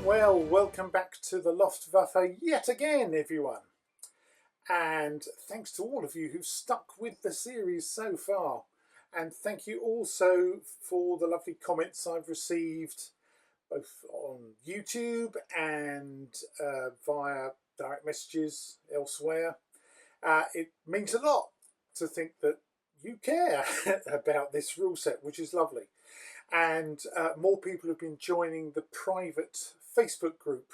Well, welcome back to the Luftwaffe yet again, everyone. And thanks to all of you who've stuck with the series so far. And thank you also for the lovely comments I've received both on YouTube and via direct messages elsewhere. It means a lot to think that you care about this rule set, which is lovely. And more people have been joining the private Facebook group,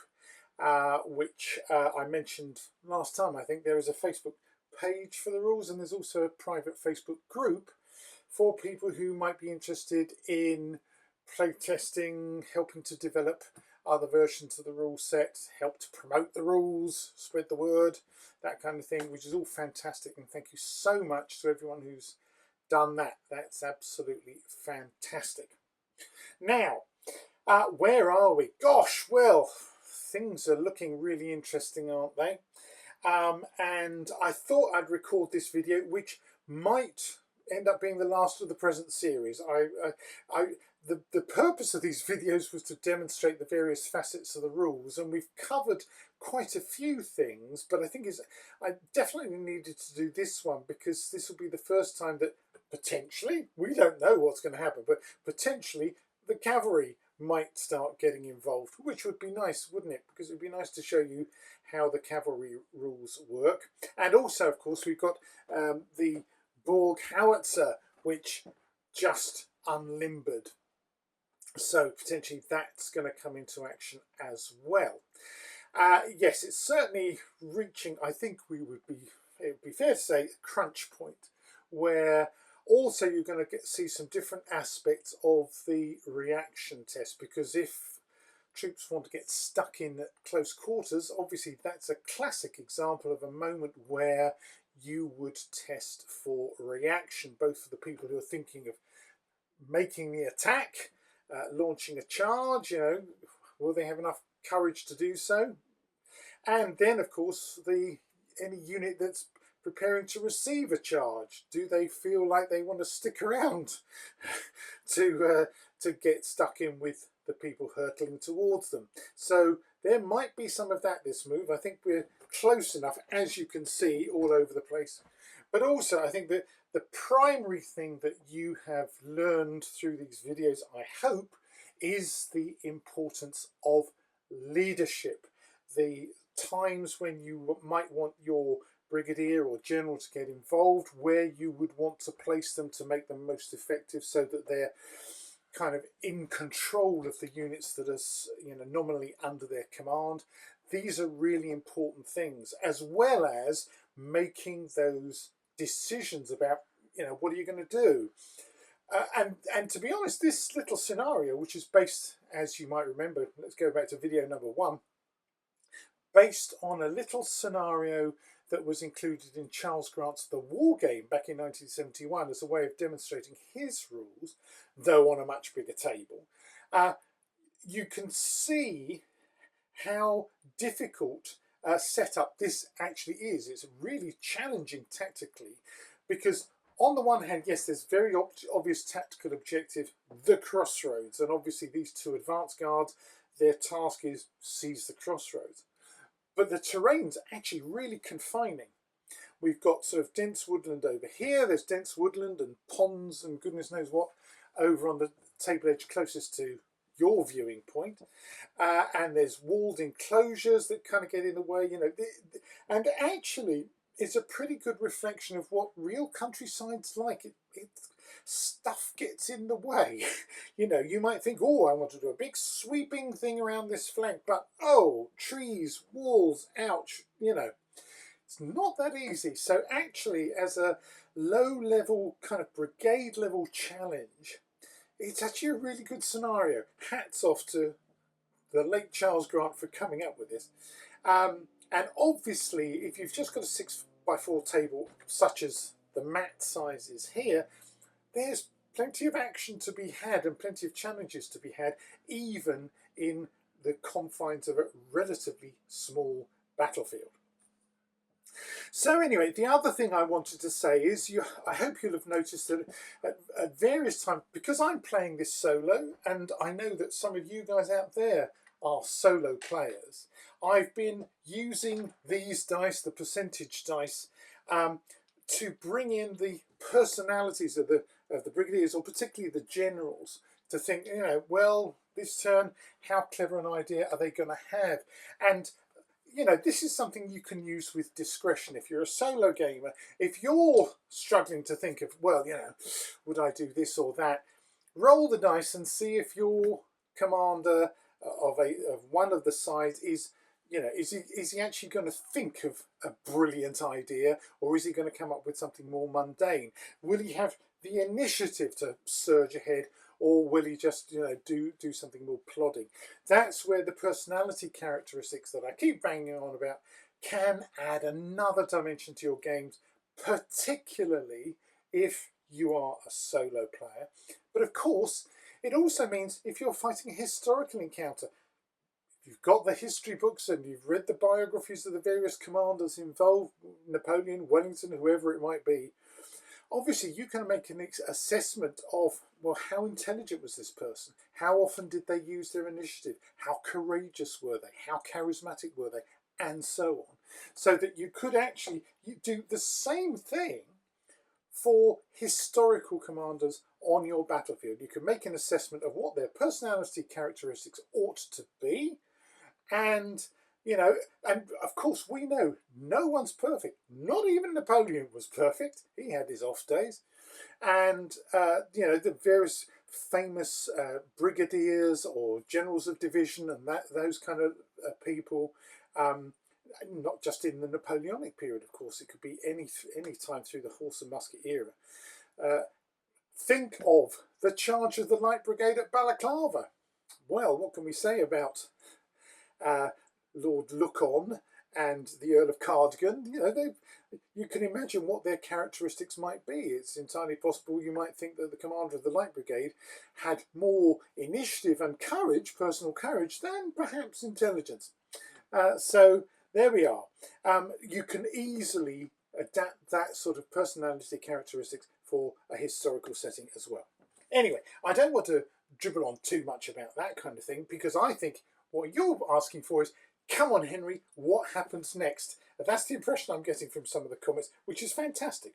which I mentioned last time. I think there is a Facebook page for the rules, and there's also a private Facebook group for people who might be interested in playtesting, helping to develop other versions of the rule set, help to promote the rules, spread the word, that kind of thing, which is all fantastic. And thank you so much to everyone who's done that. That's absolutely fantastic. Now, where are we? Gosh, well, things are looking really interesting, aren't they? And I thought I'd record this video, which might end up being the last of the present series. The purpose of these videos was to demonstrate the various facets of the rules, and we've covered quite a few things, but I think I definitely needed to do this one because this will be the first time that potentially, we don't know what's going to happen, but potentially the cavalry might start getting involved, which would be nice, wouldn't it? Because it would be nice to show you how the cavalry rules work. And also, of course, we've got the Borg howitzer, which just unlimbered. So potentially that's going to come into action as well. Yes, it's certainly reaching, I think it would be fair to say, a crunch point where also you're going to see some different aspects of the reaction test, because if troops want to get stuck in at close quarters, obviously that's a classic example of a moment where you would test for reaction, both for the people who are thinking of making the attack, launching a charge, will they have enough courage to do so? And then, of course, any unit that's preparing to receive a charge, do they feel like they want to stick around to get stuck in with the people hurtling towards them? So there might be some of that this move. I think we're close enough, as you can see, all over the place. But also I think that the primary thing that you have learned through these videos, I hope, is the importance of leadership. The times when you might want your brigadier or general to get involved, where you would want to place them to make them most effective so that they're kind of in control of the units that are nominally under their command. These are really important things, as well as making those decisions about what are you going to do. And to be honest, this little scenario, which is based, as you might remember, let's go back to video number 1, based on a little scenario that was included in Charles Grant's The War Game back in 1971 as a way of demonstrating his rules, though on a much bigger table. You can see how difficult a setup this actually is. It's really challenging tactically because on the one hand, yes, there's very obvious tactical objective, the crossroads, and obviously these two advance guards, their task is seize the crossroads. But the terrain's actually really confining. We've got sort of dense woodland over here. There's dense woodland and ponds and goodness knows what over on the table edge closest to your viewing point. And there's walled enclosures that kind of get in the way, and actually it's a pretty good reflection of what real countryside's like. Stuff gets in the way. You might think, oh, I want to do a big sweeping thing around this flank, but oh, trees, walls, ouch, it's not that easy. So actually, as a low-level kind of brigade-level challenge, it's actually a really good scenario. Hats off to the late Charles Grant for coming up with this. And obviously, if you've just got a 6x4 table, such as the mat size is here, there's plenty of action to be had and plenty of challenges to be had, even in the confines of a relatively small battlefield. So anyway, the other thing I wanted to say is, I hope you'll have noticed that at various times, because I'm playing this solo, and I know that some of you guys out there are solo players, I've been using these dice, the percentage dice, to bring in the personalities of the brigadiers, or particularly the generals, to think, you know, well, this turn, how clever an idea are they going to have? And you know, this is something you can use with discretion. If you're a solo gamer, if you're struggling to think of, well, you know, would I do this or that, roll the dice and see if your commander of one of the sides is, you know, is he actually going to think of a brilliant idea, or is he going to come up with something more mundane? Will he have the initiative to surge ahead, or will he just, you know, do something more plodding? That's where the personality characteristics that I keep banging on about can add another dimension to your games, particularly if you are a solo player. But of course, it also means if you're fighting a historical encounter, you've got the history books and you've read the biographies of the various commanders involved, Napoleon, Wellington, whoever it might be, obviously you can make an assessment of, well, how intelligent was this person? How often did they use their initiative? How courageous were they? How charismatic were they? And so on. So that you could actually do the same thing for historical commanders on your battlefield. You can make an assessment of what their personality characteristics ought to be, and you know, and of course we know no one's perfect. Not even Napoleon was perfect. He had his off days. And you know, the various famous brigadiers or generals of division and those kind of people, not just in the Napoleonic period, of course, it could be any time through the horse and musket era. Think of the charge of the Light Brigade at Balaclava. Well, what can we say about Lord Look-on and the Earl of Cardigan? You know, you can imagine what their characteristics might be. It's entirely possible you might think that the commander of the Light Brigade had more initiative and courage, personal courage, than perhaps intelligence. So there we are. You can easily adapt that sort of personality characteristics for a historical setting as well. Anyway, I don't want to dribble on too much about that kind of thing, because I think what you're asking for is, come on, Henry, what happens next? And that's the impression I'm getting from some of the comments, which is fantastic.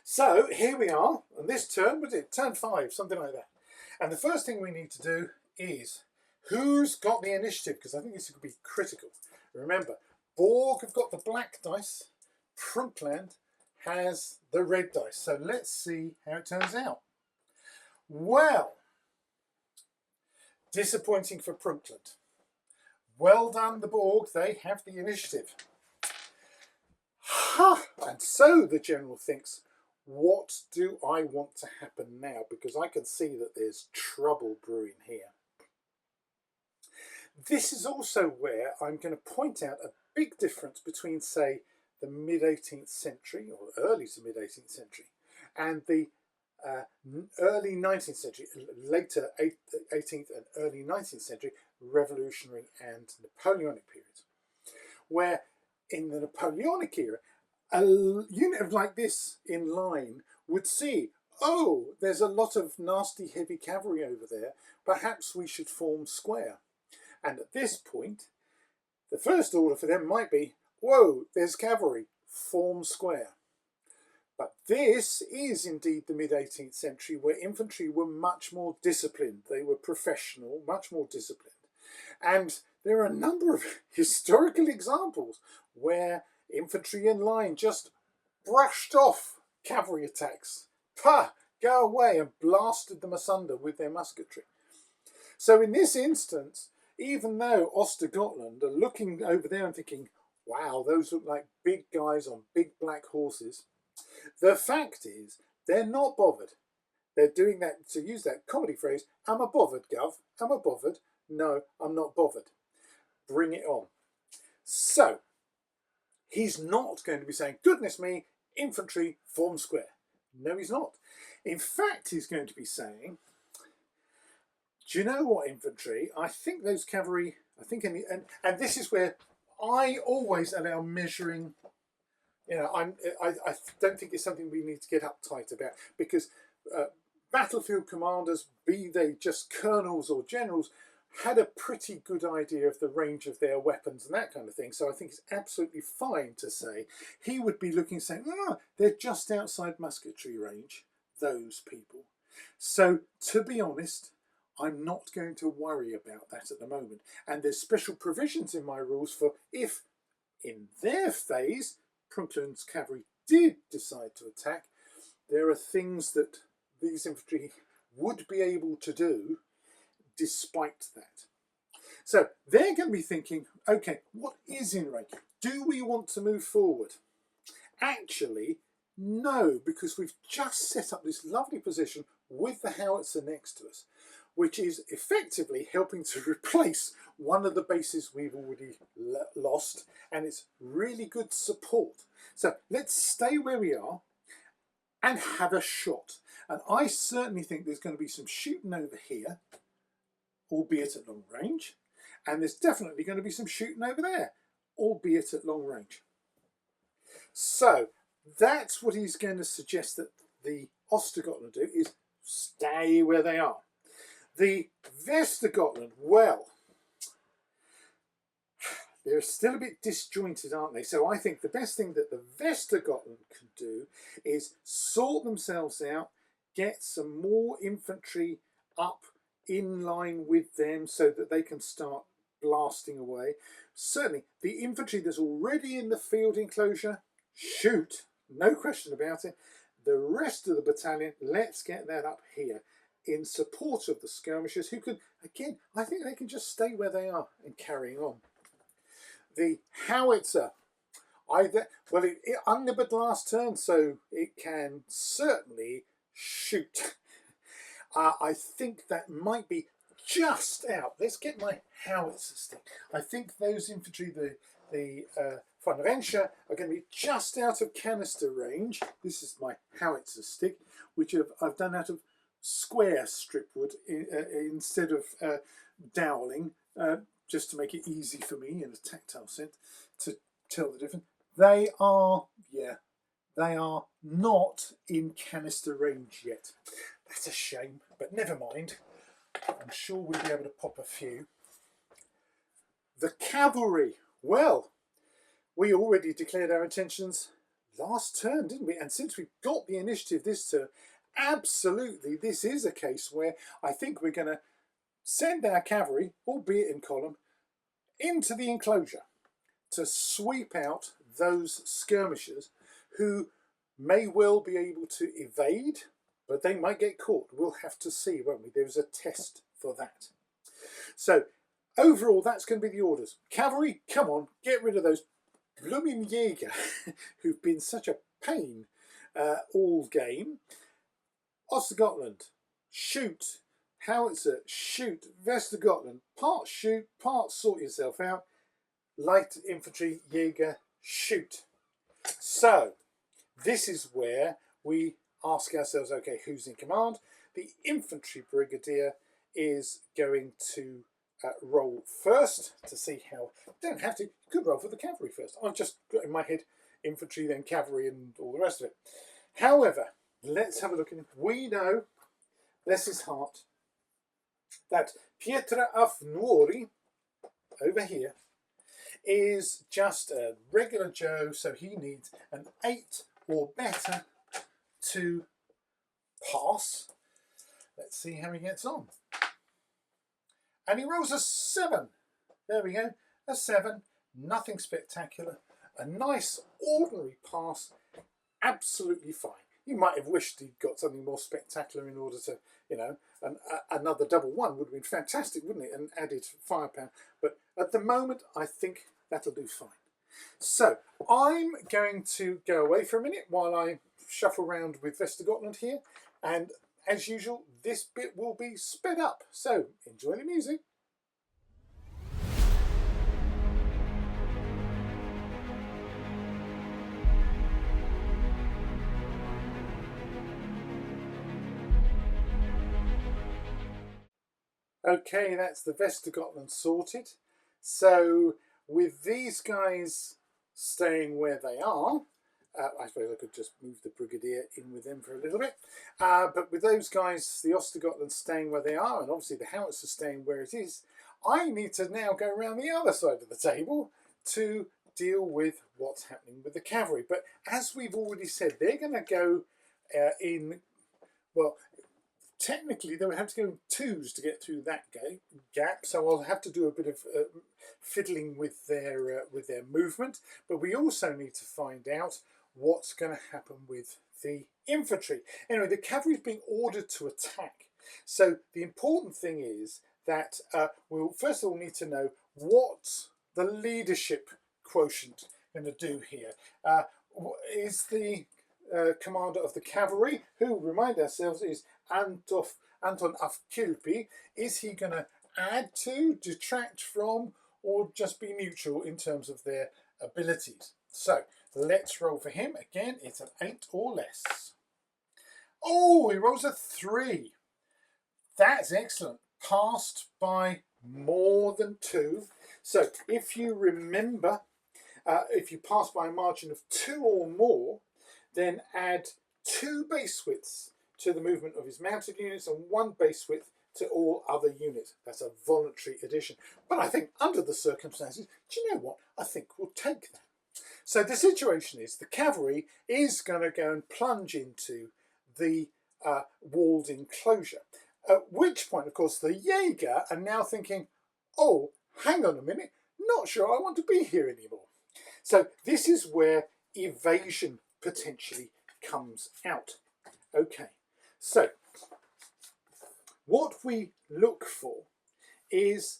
So here we are on this turn. Was it turn 5, something like that? And the first thing we need to do is, who's got the initiative? Because I think this could be critical. Remember, Borg have got the black dice. Prunkland has the red dice. So let's see how it turns out. Well, disappointing for Prunkland. Well done, the Borg. They have the initiative. Ha! And so the general thinks, what do I want to happen now? Because I can see that there's trouble brewing here. This is also where I'm going to point out a big difference between, say, the mid-18th century, or early to mid-18th century, and the early 19th century, later 18th and early 19th century Revolutionary and Napoleonic periods, where in the Napoleonic era, a unit like this in line would see, oh, there's a lot of nasty heavy cavalry over there, perhaps we should form square. And at this point, the first order for them might be, whoa, there's cavalry, form square. But this is indeed the mid-18th century, where infantry were much more disciplined. They were professional, much more disciplined. And there are a number of historical examples where infantry in line just brushed off cavalry attacks. Pah! Go away, and blasted them asunder with their musketry. So in this instance, even though Ostgotland are looking over there and thinking, wow, those look like big guys on big black horses, the fact is they're not bothered. They're doing that, to use that comedy phrase, am I bothered, Gov? Am I bothered? No, I'm not bothered. Bring it on. So, he's not going to be saying, goodness me, infantry, form square. No, he's not. In fact, he's going to be saying, do you know what, infantry? I think those cavalry, I think, and this is where I always allow measuring. You know, I don't think it's something we need to get uptight about, because battlefield commanders, be they just colonels or generals, had a pretty good idea of the range of their weapons and that kind of thing. So I think it's absolutely fine to say he would be looking saying, they're just outside musketry range, those people. So to be honest, I'm not going to worry about that at the moment. And there's special provisions in my rules for if in their phase Prunklanders cavalry did decide to attack, there are things that these infantry would be able to do despite that. So they're going to be thinking, okay, what is in range? Do we want to move forward? Actually, no, because we've just set up this lovely position with the howitzer next to us, which is effectively helping to replace one of the bases we've already lost, and it's really good support. So let's stay where we are and have a shot. And I certainly think there's going to be some shooting over here, albeit at long range, and there's definitely going to be some shooting over there, albeit at long range. So that's what he's going to suggest that the Östergötland do, is stay where they are. The Västergötland, well, they're still a bit disjointed, aren't they? So I think the best thing that the Västergötland can do is sort themselves out, get some more infantry up in line with them so that they can start blasting away. Certainly, the infantry that's already in the field enclosure, shoot, no question about it. The rest of the battalion, let's get that up here in support of the skirmishers, who can, again, I think they can just stay where they are and carrying on. The howitzer, well, it unlimited last turn, so it can certainly shoot. I think that might be just out. Let's get my howitzer stick. I think those infantry, the Funrentia, are going to be just out of canister range. This is my howitzer stick, which I've done out of square stripwood instead of doweling, just to make it easy for me in a tactile sense to tell the difference. They are not in canister range yet. That's a shame, but never mind. I'm sure we'll be able to pop a few. The cavalry, well, we already declared our intentions last turn, didn't we? And since we've got the initiative this turn, absolutely, this is a case where I think we're going to send our cavalry, albeit in column, into the enclosure to sweep out those skirmishers who may well be able to evade, but they might get caught. We'll have to see, won't we? There's a test for that. So overall, that's going to be the orders. Cavalry, come on, get rid of those blooming Jäger who've been such a pain all game. Östergötland, shoot. Howitzer, shoot. Västergötland, part shoot, part sort yourself out. Light infantry, Jäger, shoot. So this is where we ask ourselves, okay, who's in command? The infantry brigadier is going to roll first to see how. Don't have to. You could roll for the cavalry first. I've just got in my head infantry, then cavalry, and all the rest of it. However, let's have a look at it. We know, bless his heart, that Pietra af Nuori over here is just a regular Joe, so he needs an 8 or better to pass. Let's see how he gets on. And he rolls a 7. There we go, a 7. Nothing spectacular. A nice ordinary pass, absolutely fine. You might have wished he'd got something more spectacular in order to, you know, another double 1 would have been fantastic, wouldn't it? And added firepower. But at the moment, I think that'll do fine. So I'm going to go away for a minute while I shuffle around with Västergötland here. And as usual, this bit will be sped up. So enjoy the music. Okay, that's the Västergötland sorted. So with these guys staying where they are, I suppose I could just move the Brigadier in with them for a little bit. But with those guys, the Ostrogothland staying where they are, and obviously the Howitzer staying where it is, I need to now go around the other side of the table to deal with what's happening with the cavalry. But as we've already said, they're going to go in, well, technically they would have to go in twos to get through that gap, so I'll have to do a bit of fiddling with their movement. But we also need to find out what's going to happen with the infantry. Anyway, the cavalry is being ordered to attack. So the important thing is that we'll first of all need to know what the leadership quotient going to do here. Is the commander of the cavalry, who, remind ourselves, is Anton af Kilpi, is he going to add to, detract from, or just be neutral in terms of their abilities? So let's roll for him. Again, it's an 8 or less. Oh, he rolls a 3. That's excellent. Passed by more than 2. So if you remember, if you pass by a margin of 2 or more, then add 2 base widths to the movement of his mounted units and 1 base width to all other units. That's a voluntary addition. But I think under the circumstances, do you know what? I think we'll take that. So the situation is the cavalry is going to go and plunge into the walled enclosure. At which point, of course, the Jaeger are now thinking, oh, hang on a minute, not sure I want to be here anymore. So this is where evasion potentially comes out. Okay, so what we look for is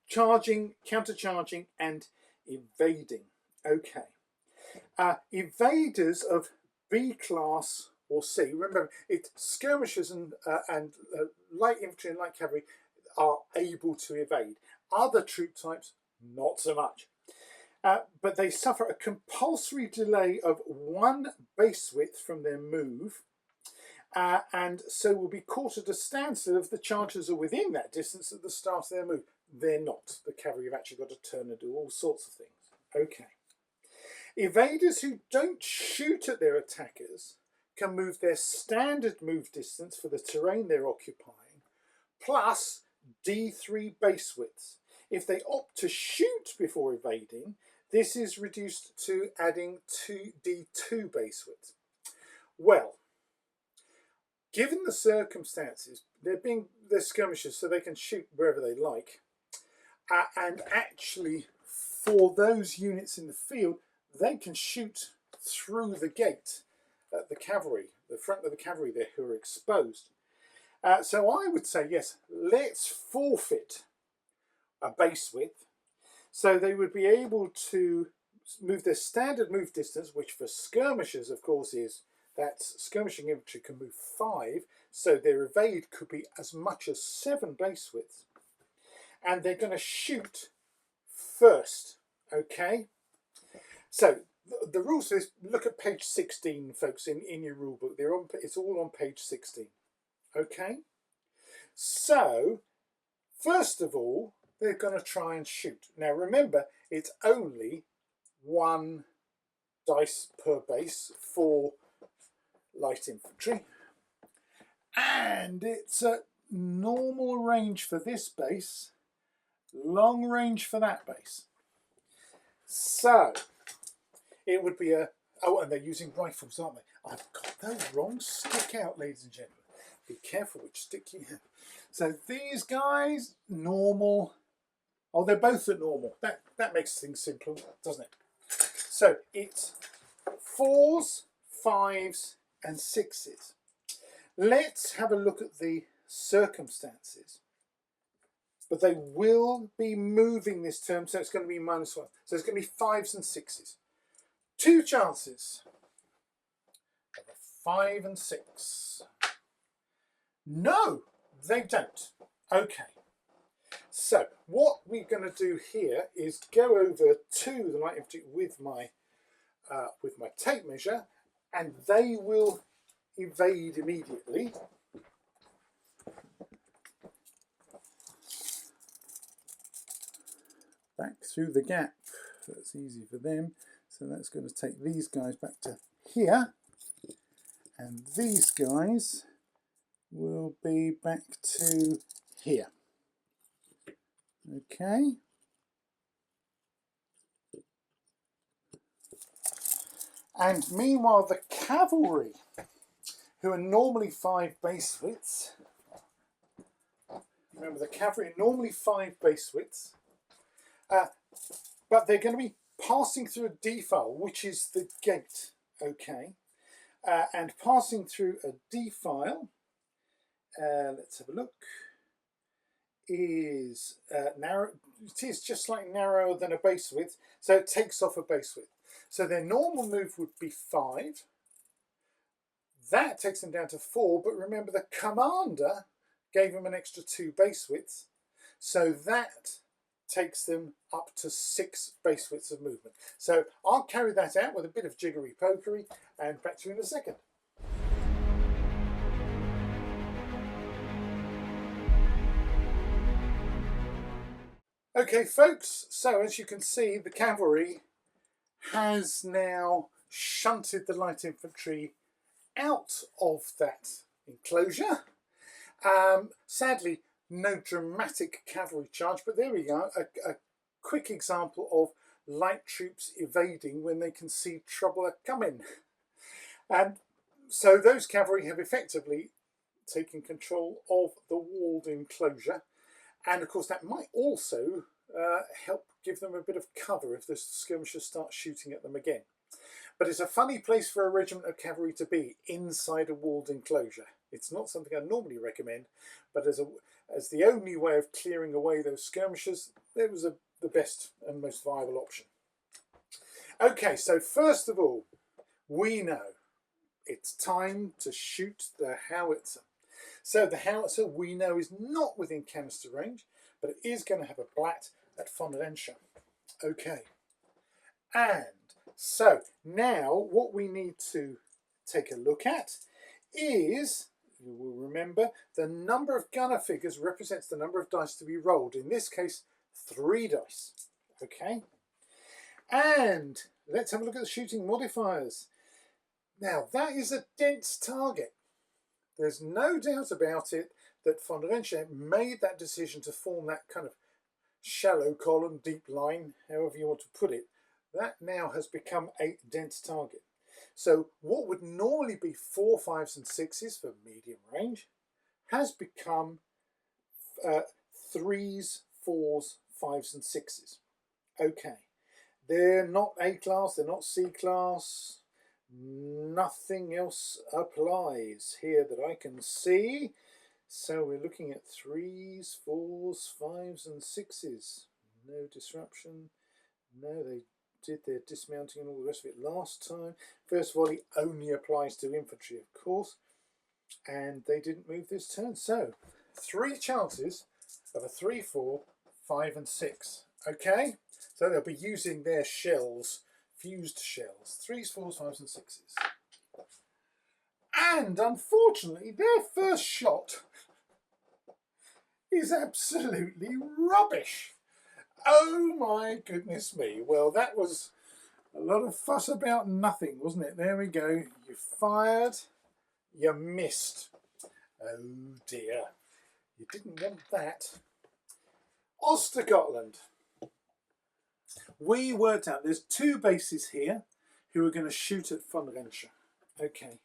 charging, countercharging, and evading. Okay, evaders of B class or C. Remember, it's skirmishers and light infantry and light cavalry are able to evade. Other troop types, not so much. But they suffer a compulsory delay of 1 base width from their move, and so will be caught at a standstill if the chargers are within that distance at the start of their move. They're not. The cavalry have actually got to turn and do all sorts of things. Okay. Evaders who don't shoot at their attackers can move their standard move distance for the terrain they're occupying, plus D3 base widths. If they opt to shoot before evading, this is reduced to adding 2D2 base widths. Well, given the circumstances, they're skirmishers, so they can shoot wherever they like. And actually, for those units in the field, they can shoot through the gate at the cavalry, the front of the cavalry there, who are exposed. So I would say, yes, let's forfeit a base width. So they would be able to move their standard move distance, which for skirmishers, of course, is that skirmishing infantry can move 5. So their evade could be as much as 7 base widths. And they're going to shoot first. Okay? So the rules is, look at page 16, folks, in your rule book. It's all on page 16. Okay? So, first of all, they're going to try and shoot. Now remember, it's only 1 dice per base for light infantry. And it's a normal range for this base, long range for that base. So, it would be a... Oh, and they're using rifles, aren't they? I've got those wrong. Stick out, ladies and gentlemen. Be careful which stick you have. So these guys, normal. Oh, they're both at normal. That makes things simpler, doesn't it? So it's 4s, 5s, and 6s. Let's have a look at the circumstances. But they will be moving this term, so it's going to be -1. So it's going to be 5s and 6s. 2 chances of a 5 and 6. No, they don't. Okay. So what we're going to do here is go over to the light infantry with my tape measure, and they will evade immediately. Back through the gap. That's easy for them. So that's going to take these guys back to here, and these guys will be back to here. Okay. And meanwhile, the cavalry, who are normally 5 base widths, remember the cavalry are normally 5 base widths, but they're going to be passing through a defile, which is the gate, okay? And passing through a defile, let's have a look, is narrow. It is just slightly narrower than a base width, so it takes off a base width. So their normal move would be 5. That takes them down to 4, but remember the commander gave them an extra 2 base widths, so that takes them up to 6 base widths of movement. So I'll carry that out with a bit of jiggery pokery and back to you in a second. Okay folks, so as you can see, the cavalry has now shunted the light infantry out of that enclosure. Sadly, no dramatic cavalry charge, but there we go, a quick example of light troops evading when they can see trouble coming. And so those cavalry have effectively taken control of the walled enclosure, and of course that might also help give them a bit of cover if the skirmishers start shooting at them again. But it's a funny place for a regiment of cavalry to be, inside a walled enclosure. It's not something I normally recommend, but as the only way of clearing away those skirmishers, it was the best and most viable option. Okay, so first of all, we know it's time to shoot the howitzer. So the howitzer, we know, is not within canister range, but it is going to have a blat at Fondarentia. Okay, and so now what we need to take a look at is, you will remember, the number of gunner figures represents the number of dice to be rolled. In this case, 3 dice. Okay, and let's have a look at the shooting modifiers. Now that is a dense target. There's no doubt about it that Fondarentia made that decision to form that kind of shallow column, deep line, however you want to put it. That now has become a dense target. So what would normally be 4, 5s and 6s for medium range has become 3s, 4s, 5s and 6s. Okay, they're not A class, they're not C class. Nothing else applies here that I can see. So we're looking at 3s, 4s, 5s and 6s. No disruption. No, they did their dismounting and all the rest of it last time. First volley only applies to infantry, of course. And they didn't move this turn. So 3 chances of a 3, 4, 5 and 6. Okay, so they'll be using their shells. Fused shells, 3s, 4s, 5s and 6s. And unfortunately their first shot is absolutely rubbish. Oh my goodness me. Well, that was a lot of fuss about nothing, wasn't it? There we go. You fired, you missed. Oh dear. You didn't want that. Ostergotland. We worked out there's 2 bases here who are going to shoot at Fondarentia. Okay,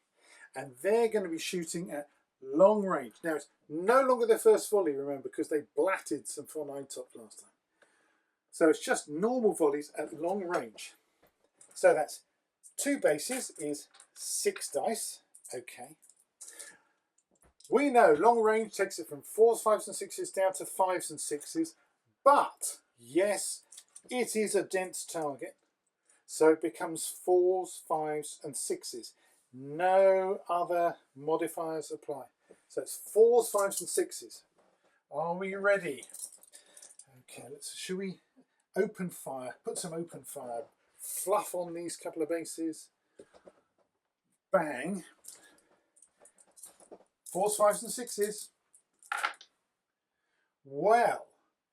and they're going to be shooting at long range. Now it's no longer their first volley, remember, because they blatted some von Eintopf last time. So it's just normal volleys at long range. So that's 2 bases is 6 dice. Okay. We know long range takes it from 4s, 5s and 6s down to 5s and 6s, but yes, it is a dense target, so it becomes 4s, 5s and 6s. No other modifiers apply. So it's 4s, 5s and 6s. Are we ready? Okay, should we open fire? Put some open fire. Fluff on these couple of bases. Bang. 4s, 5s and 6s. Well,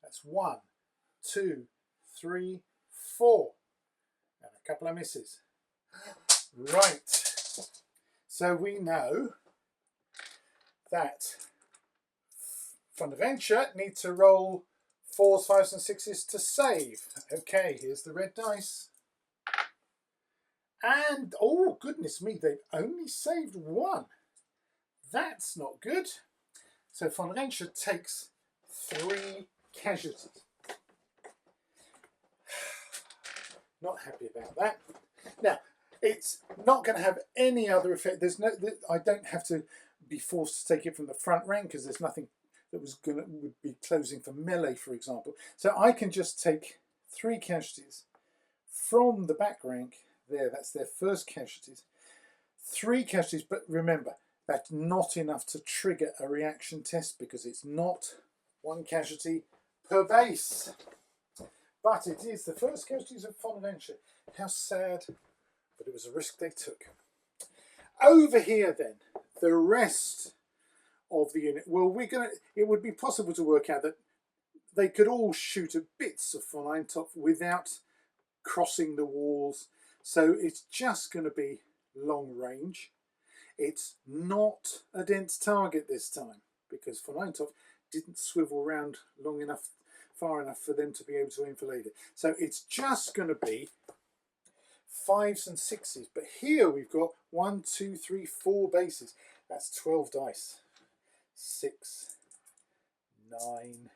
that's 1, 2, 3, 4. And A couple of misses. Right. So we know that Fun Adventure need to roll 4s, 5s and 6s to save. Okay, here's the red dice. And, oh goodness me, they've only saved 1. That's not good. So Fun Adventure takes 3 casualties. Not happy about that. Now, it's not going to have any other effect. There's no, I don't have to be forced to take it from the front rank because there's nothing that would be closing for melee, for example. So I can just take 3 casualties from the back rank. There, that's their first casualties. 3 casualties, but remember, that's not enough to trigger a reaction test because it's not 1 casualty per base. But it is the first casualties of Fun Adventure. How sad, but it was a risk they took. Over here then, the rest of the unit. Well, it would be possible to work out that they could all shoot at bits of Fun Eintopf without crossing the walls. So it's just going to be long range. It's not a dense target this time because Fun Eintopf didn't swivel around far enough for them to be able to enfilade it. So it's just going to be 5s and 6s. But here we've got 1, 2, 3, 4 bases. That's 12 dice. 6, 9,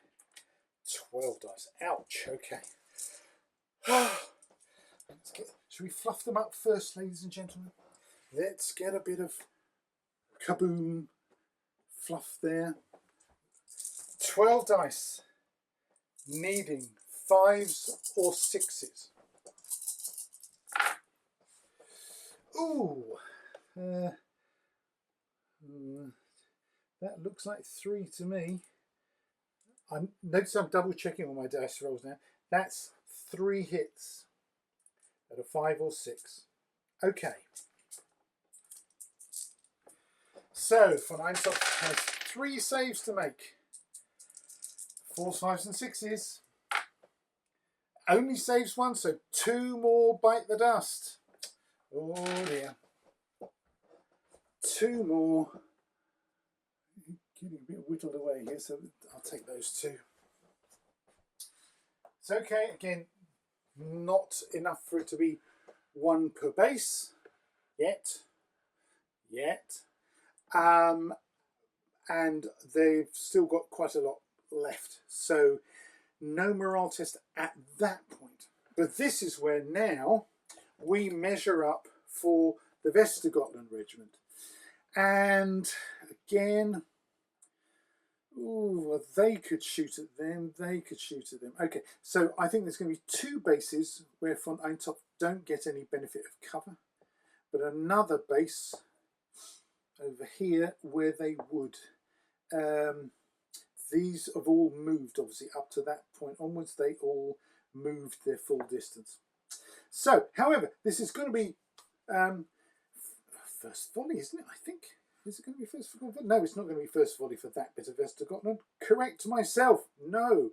12 dice. Ouch. Okay. Should we fluff them up first, ladies and gentlemen? Let's get a bit of kaboom fluff there. 12 dice, needing 5s or 6s. Ooh, that looks like 3 to me. Notice I'm double checking all my dice rolls now. That's 3 hits at a 5 or 6. Okay. So Fun Eintopf has 3 saves to make. 4s, 5s and 6s. Only saves 1, so 2 more bite the dust. Oh dear. 2 more. Getting a bit whittled away here, so I'll take those 2. It's okay, again, not enough for it to be 1 per base yet. And they've still got quite a lot left, so no morale test at that point. But this is where now we measure up for the Västergötland regiment. And again, ooh, well, they could shoot at them, they could shoot at them. Okay, so I think there's going to be 2 bases where Fun Eintopf don't get any benefit of cover, but another base over here where they would. These have all moved, obviously, up to that point onwards. They all moved their full distance. So, however, this is going to be first volley, isn't it? I think. Is it going to be first volley? No, it's not going to be first volley for that bit of Västergötland. Correct myself. No,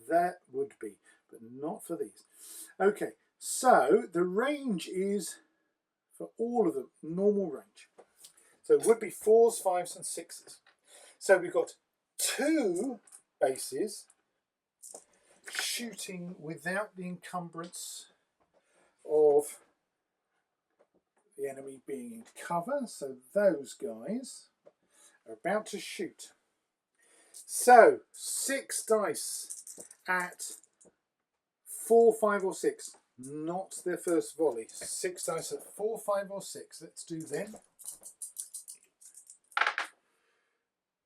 that would be, but not for these. Okay, so the range is, for all of them, normal range. So it would be 4s, 5s and 6s. So we've got 2 bases shooting without the encumbrance of the enemy being in cover. So those guys are about to shoot. So 6 dice at 4, 5 or 6. Not their first volley. 6 dice at 4, 5 or 6. Let's do them.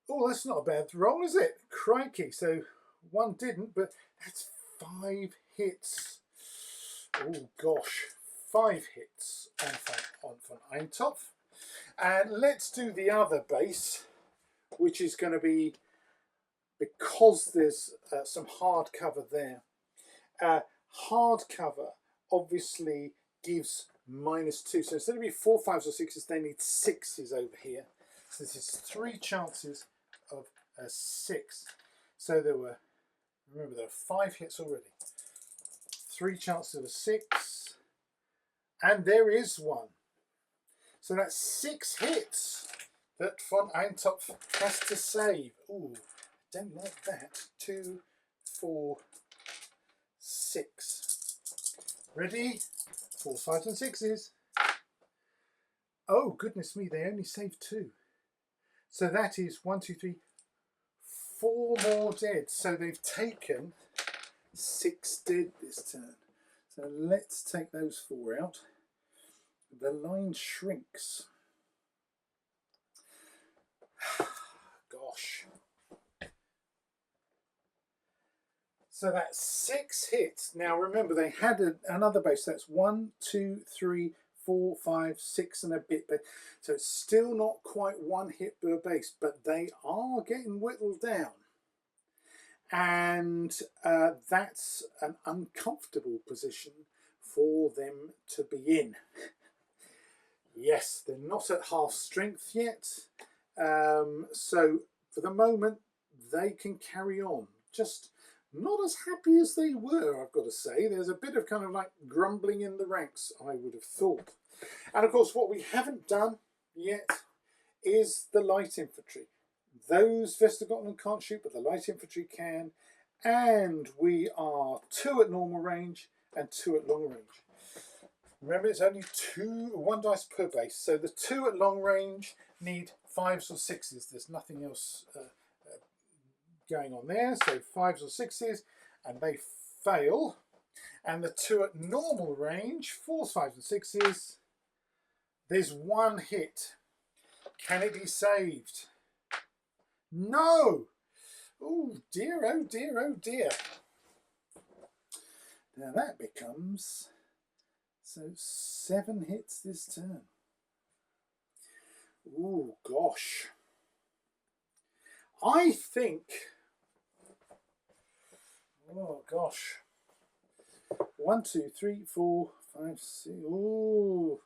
Oh, that's not a bad roll, is it? Crikey. So 1 didn't, but that's 5 hits. Oh, gosh. 5 hits on Fun Eintopf. And let's do the other base, which is going to be, because there's some hard cover there. Hard cover obviously gives -2. So instead of being 4, 5s or 6s, they need 6s over here. So this is 3 chances of a 6. So remember, there were 5 hits already. 3 chances of a 6. And there is one. So that's 6 hits that von Eintopf has to save. Ooh, don't like that. 2, 4, 6. Ready? 4s, 5s and 6s. Oh, goodness me, they only saved 2. So that is 1, 2, 3, 4 more dead. So they've taken 6 dead this turn. So let's take those 4 out. The line shrinks. Gosh. So that's 6 hits. Now remember, they had another base. That's 1, 2, 3, 4, 5, 6 and a bit. So it's still not quite 1 hit per base, but they are getting whittled down. And that's an uncomfortable position for them to be in. Yes, they're not at half strength yet. So for the moment, they can carry on. Just not as happy as they were, I've got to say. There's a bit of kind of like grumbling in the ranks, I would have thought. And of course, what we haven't done yet is the light infantry. Those Vestergotland can't shoot, but the light infantry can. And we are 2 at normal range and 2 at long range. Remember, it's only 1 dice per base. So the 2 at long range need 5s or 6s. There's nothing else going on there. So 5s or 6s, and they fail. And the 2 at normal range, 4s, 5s and 6s, there's 1 hit. Can it be saved? No! Oh dear, oh dear, oh dear. Now that becomes, so 7 hits this turn. Oh gosh. I think, oh gosh. 1, 2, 3, 4, 5, 6. Oh,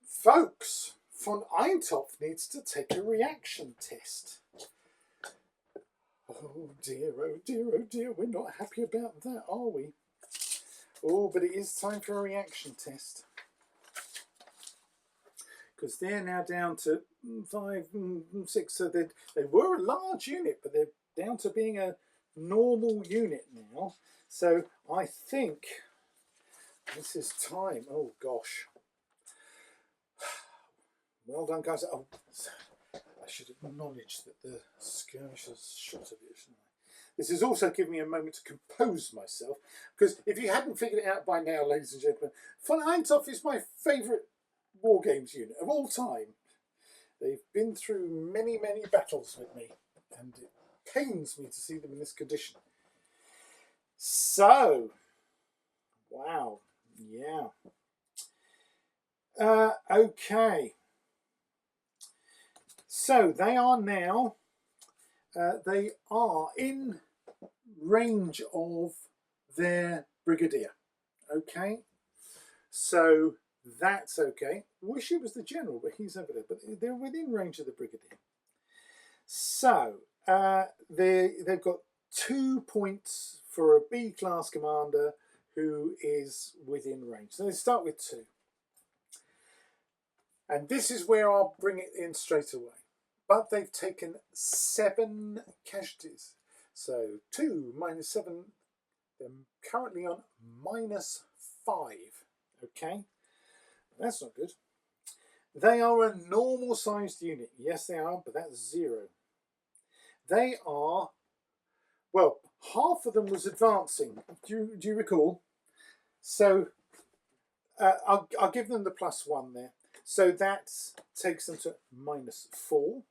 folks, von Eintopf needs to take a reaction test. Oh dear, oh dear, oh dear. We're not happy about that, are we? Oh, but it is time for a reaction test. Because they're now down to 5, 6. So they were a large unit, but they're down to being a normal unit now. So I think this is time. Oh gosh. Well done, guys. Oh, I should acknowledge that the skirmishers shot a bit, shouldn't I? This has also given me a moment to compose myself, because if you hadn't figured it out by now, ladies and gentlemen, von Eintopf is my favourite war games unit of all time. They've been through many, many battles with me, and it pains me to see them in this condition. So, wow, yeah. Okay. So they are now, they are in range of their brigadier. Okay. So that's okay. Wish it was the general, but he's over there. But they're within range of the brigadier. So they've got 2 points for a B-class commander who is within range. So they start with 2. And this is where I'll bring it in straight away. But they've taken 7 casualties. So 2 minus 7, they're currently on -5. Okay, that's not good. They are a normal sized unit. Yes, they are, but that's 0. They are, well, half of them was advancing. Do you recall? So I'll give them the +1 there. So that takes them to -4.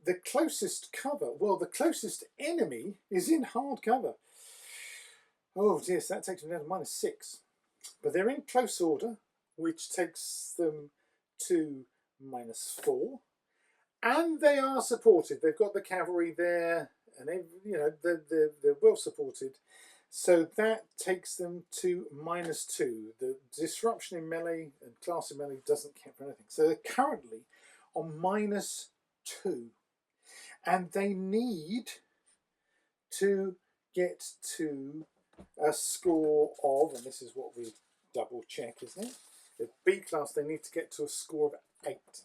The closest cover, well, the closest enemy is in hard cover. Oh dear, so that takes them down to -6. But they're in close order, which takes them to -4. And they are supported. They've got the cavalry there, and they're well supported. So that takes them to -2. The disruption in melee and class in melee doesn't count for anything. So they're currently on -2. And they need to get to a score of, and this is what we double check, isn't it? The B class, they need to get to a score of 8.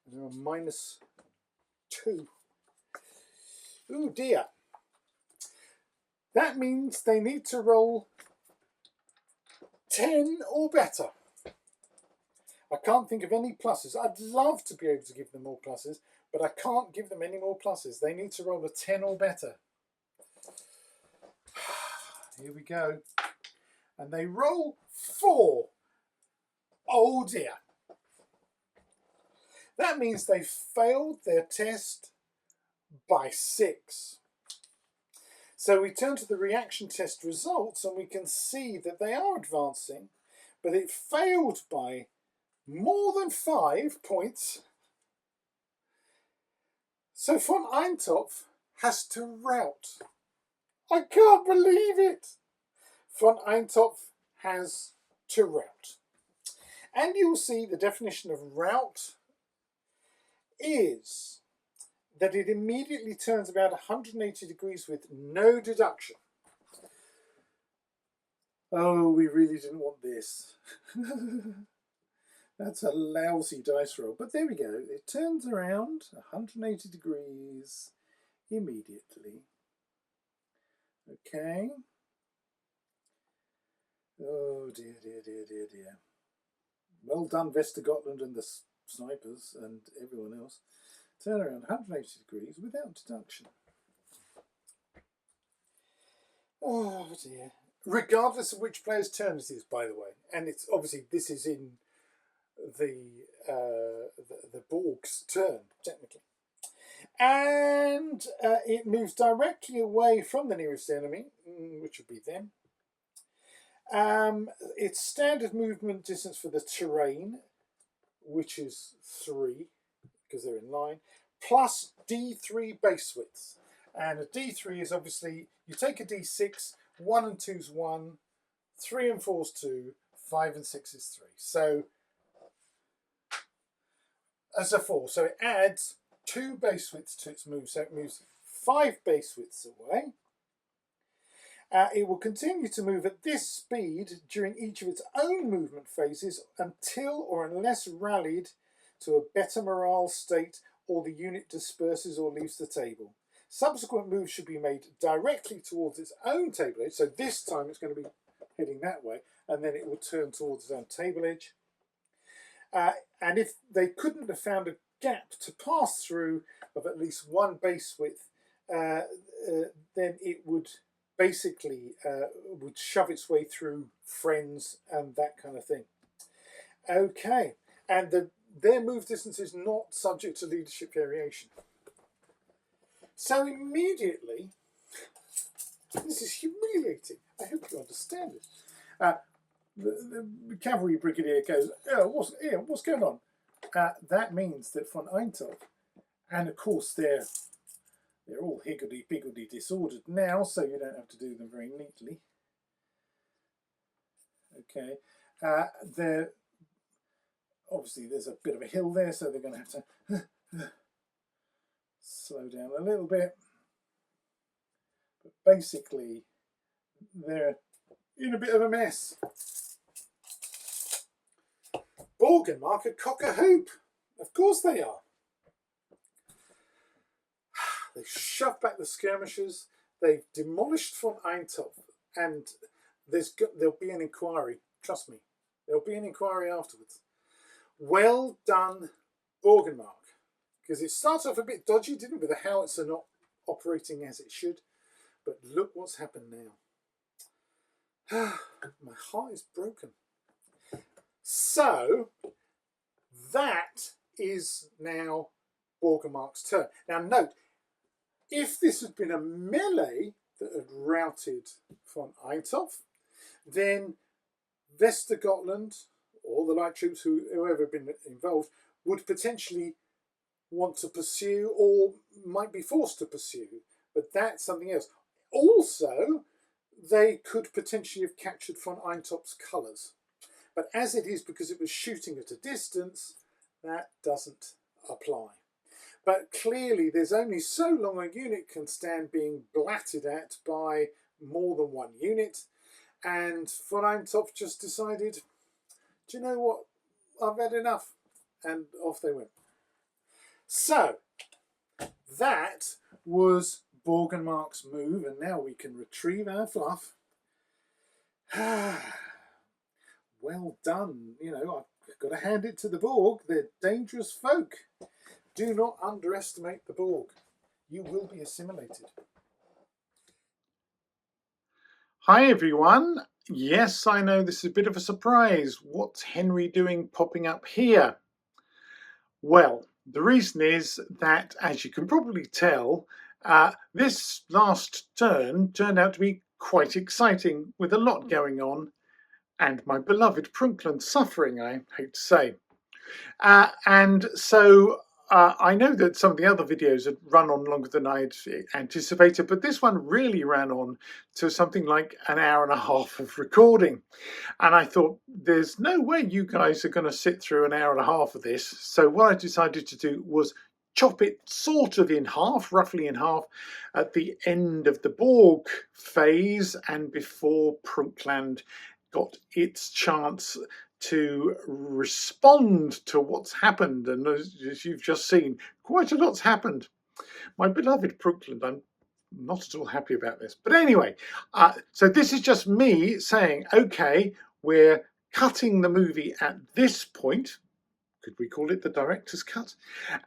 And they're on -2. Oh dear. That means they need to roll 10 or better. I can't think of any pluses. I'd love to be able to give them more pluses, but I can't give them any more pluses. They need to roll a 10 or better. Here we go. And they roll 4. Oh dear. That means they failed their test by 6. So we turn to the reaction test results and we can see that they are advancing, but it failed by more than 5 points. So von Eintopf has to rout. I can't believe it. Von Eintopf has to rout. And you'll see the definition of rout is that it immediately turns about 180 degrees with no deduction. Oh, we really didn't want this. That's a lousy dice roll. But there we go. It turns around 180 degrees immediately. Okay. Oh, dear, dear, dear, dear, dear. Well done, Vestergotland and the snipers and everyone else. Turn around 180 degrees without deduction. Oh, dear. Regardless of which player's turn it is, by the way. And it's obviously, this is in the Borg's turn, technically. And it moves directly away from the nearest enemy, which would be them. Its standard movement distance for the terrain, which is 3, because they're in line, plus D3 base width. And a D3 is obviously, you take a D6, 1 and 2 is 1, 3 and 4 is 2, 5 and 6 is 3. So, as a 4, so it adds 2 base widths to its move, so it moves 5 base widths away. It will continue to move at this speed during each of its own movement phases until or unless rallied to a better morale state or the unit disperses or leaves the table. Subsequent moves should be made directly towards its own table edge. So this time it's going to be heading that way, and then it will turn towards its own table edge. And if they couldn't have found a gap to pass through of at least 1 base width, then it would basically would shove its way through friends and that kind of thing. Okay, and their move distance is not subject to leadership variation. So immediately, this is humiliating. I hope you understand it. The cavalry brigadier goes, what's going on? That means that von Eintopf, and of course they're all higgledy-piggledy disordered now, so you don't have to do them very neatly. Okay, obviously there's a bit of a hill there, so they're going to have to slow down a little bit. But basically, they're in a bit of a mess. Borgenmark are cock-a-hoop. Of course they are. They shoved back the skirmishers. They've demolished von Eintopf, and there'll be an inquiry. Trust me, there'll be an inquiry afterwards. Well done, Borgenmark, because it started off a bit dodgy, didn't it, with the howitzer not operating as it should. But look what's happened now. My heart is broken. So that is now Borgenmark's turn. Now note, if this had been a melee that had routed von Eintopf, then Vestergotland, or the light troops, whoever had been involved, would potentially want to pursue or might be forced to pursue. But that's something else. Also, they could potentially have captured von Eintopf's colours. But as it is, because it was shooting at a distance, that doesn't apply. But clearly, there's only so long a unit can stand being blatted at by more than one unit. And von Eintopf just decided, do you know what? I've had enough. And off they went. So, that was Borgenmark's move, and now we can retrieve our fluff. Well done. You know, I've got to hand it to the Borg. They're dangerous folk. Do not underestimate the Borg. You will be assimilated. Hi everyone. Yes, I know this is a bit of a surprise. What's Henry doing popping up here? Well, the reason is that, as you can probably tell, this last turn turned out to be quite exciting with a lot going on, and my beloved Prunkland suffering, I hate to say. And so I know that some of the other videos had run on longer than I'd anticipated, but this one really ran on to something like an hour and a half of recording. And I thought, there's no way you guys are going to sit through an hour and a half of this. So what I decided to do was chop it sort of in half, roughly in half, at the end of the Borg phase and before Prunkland got its chance to respond to what's happened. And as you've just seen, quite a lot's happened. My beloved Prunkland, I'm not at all happy about this. But anyway, so this is just me saying, okay, we're cutting the movie at this point. Could we call it the director's cut?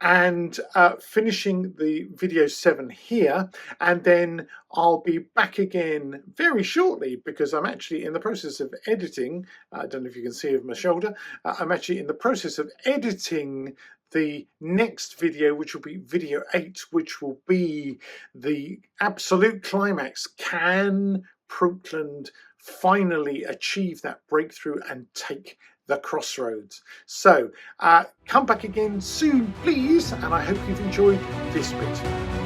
And finishing the video 7 here, and then I'll be back again very shortly because I'm actually in the process of editing. I don't know if you can see over my shoulder. I'm actually in the process of editing the next video, which will be video 8, which will be the absolute climax. Can Prunkland finally achieve that breakthrough and take the crossroads? So come back again soon, please, and I hope you've enjoyed this bit.